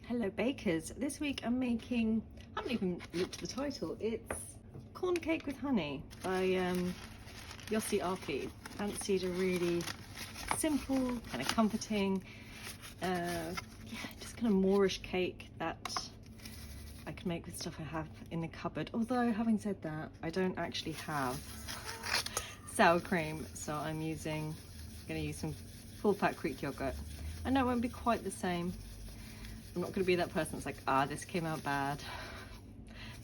Hello bakers, this week I'm making, I haven't even looked at the title, it's corn cake with honey by Yossy Arefi. Fancied a really simple, kind of comforting, just kind of Moorish cake that I can make with stuff I have in the cupboard. Although having said that, I don't actually have sour cream, so I'm going to use some full-fat Greek yogurt. I know it won't be quite the same. I'm not going to be that person that's like, this came out bad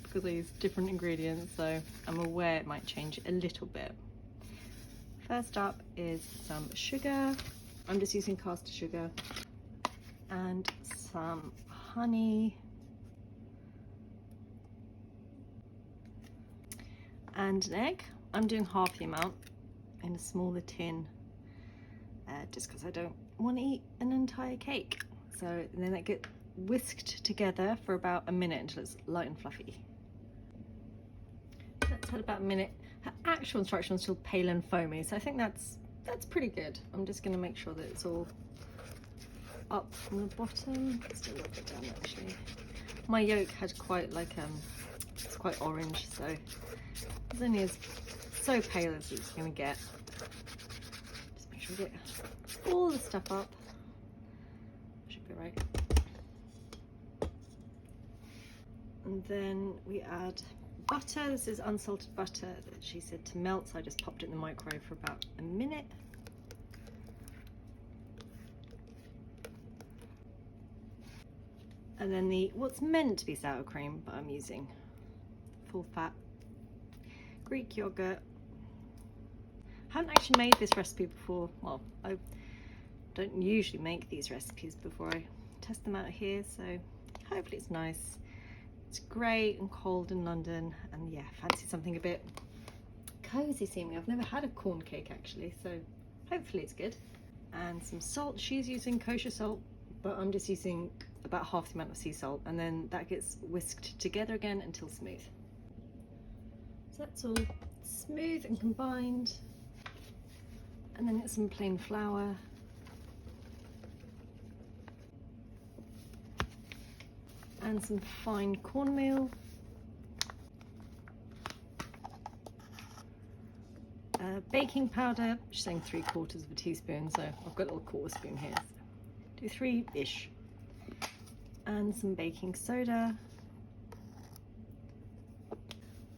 because I used different ingredients, so I'm aware it might change a little bit. First up is some sugar. I'm just using caster sugar and some honey and an egg. I'm doing half the amount in a smaller tin just because I don't want to eat an entire cake. So then that gets whisked together for about a minute until it's light and fluffy. That's had about a minute. Her actual instructions still pale and foamy, so I think that's pretty good. I'm just going to make sure that it's all up from the bottom. Just a little bit down actually. My yolk had quite it's quite orange, so it's only so pale as it's going to get. Just make sure we get all the stuff up. Should be right. And then we add butter. This is unsalted butter that she said to melt, so I just popped it in the microwave for about a minute. And then what's meant to be sour cream, but I'm using full fat Greek yogurt. I haven't actually made this recipe before. Well, I don't usually make these recipes before I test them out here, so hopefully it's nice. It's grey and cold in London, and yeah, fancy something a bit cozy seeming. I've never had a corn cake actually, so hopefully it's good. And some salt. She's using kosher salt, but I'm just using about half the amount of sea salt, and then that gets whisked together again until smooth. So that's all smooth and combined, and then get some plain flour. And some fine cornmeal, baking powder, she's saying 3/4 of a teaspoon, so I've got a little quarter spoon here, so do 3-ish, and some baking soda,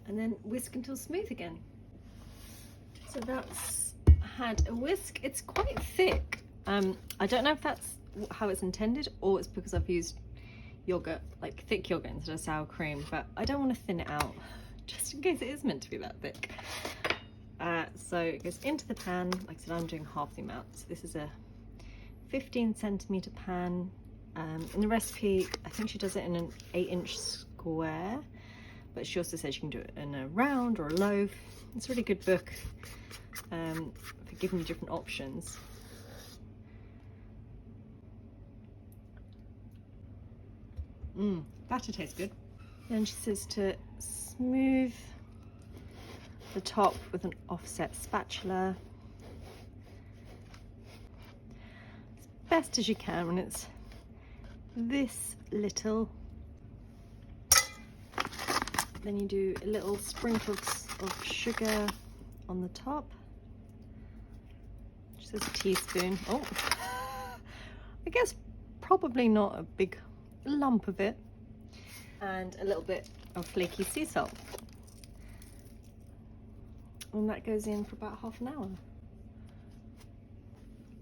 and then whisk until smooth again. So that's had a whisk. It's quite thick. I don't know if that's how it's intended or it's because I've used yogurt, like thick yogurt instead of sour cream, but I don't want to thin it out just in case it is meant to be that thick. So it goes into the pan. Like I said, I'm doing half the amount, so this is a 15cm pan. In the recipe I think she does it in an 8-inch square, but she also says you can do it in a round or a loaf. It's a really good book for giving you different options. Batter tastes good. Then she says to smooth the top with an offset spatula as best as you can when it's this little. Then you do a little sprinkles of sugar on the top. She says a teaspoon. Oh, I guess probably not a big lump of it, and a little bit of flaky sea salt, and that goes in for about half an hour.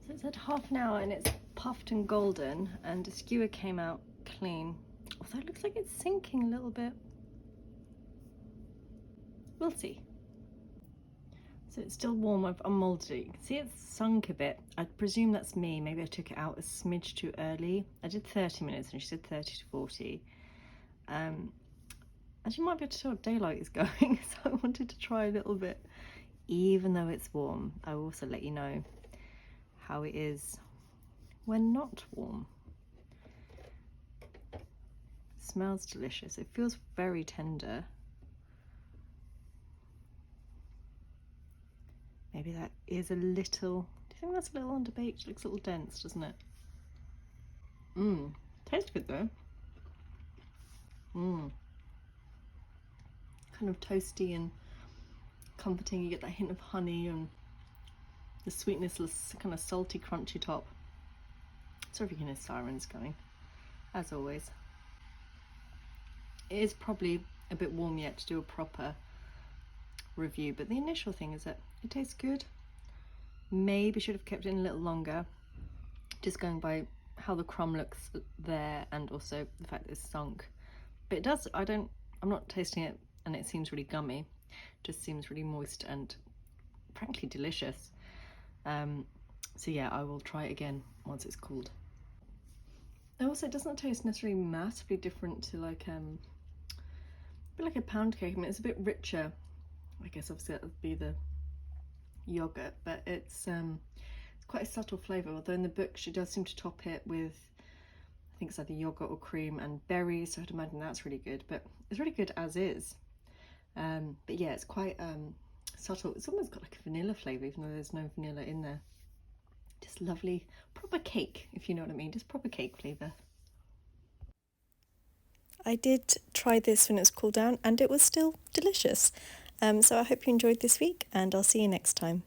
So it's had half an hour and it's puffed and golden, and the skewer came out clean, although it looks like it's sinking a little bit. We'll see. So it's still warm. I've unmolded it. You can see it's sunk a bit. I presume that's me. Maybe I took it out a smidge too early. I did 30 minutes and she said 30 to 40. As you might be able to tell, daylight is going, so I wanted to try a little bit. Even though it's warm, I will also let you know how it is when not warm. It smells delicious. It feels very tender. Maybe that is a little, do you think that's a little underbaked? It looks a little dense, doesn't it? Tastes good though. Kind of toasty and comforting. You get that hint of honey and the sweetness, kind of salty, crunchy top. Sorry if you can hear sirens going, as always. It is probably a bit warm yet to do a proper review, but the initial thing is that it tastes good. Maybe should have kept it in a little longer, just going by how the crumb looks there and also the fact that it's sunk. But it does, I'm not tasting it and it seems really gummy. It just seems really moist and frankly delicious. So yeah, I will try it again once it's cooled. Also, it doesn't taste necessarily massively different to like a bit like a pound cake. I mean, it's a bit richer. I guess obviously that would be the yogurt, but it's quite a subtle flavour. Although in the book she does seem to top it with, I think it's either yogurt or cream and berries, so I'd imagine that's really good. But it's really good as is. But yeah, it's quite subtle. It's almost got like a vanilla flavour, even though there's no vanilla in there. Just lovely, proper cake, if you know what I mean. Just proper cake flavour. I did try this when it was cooled down and it was still delicious. So I hope you enjoyed this week and I'll see you next time.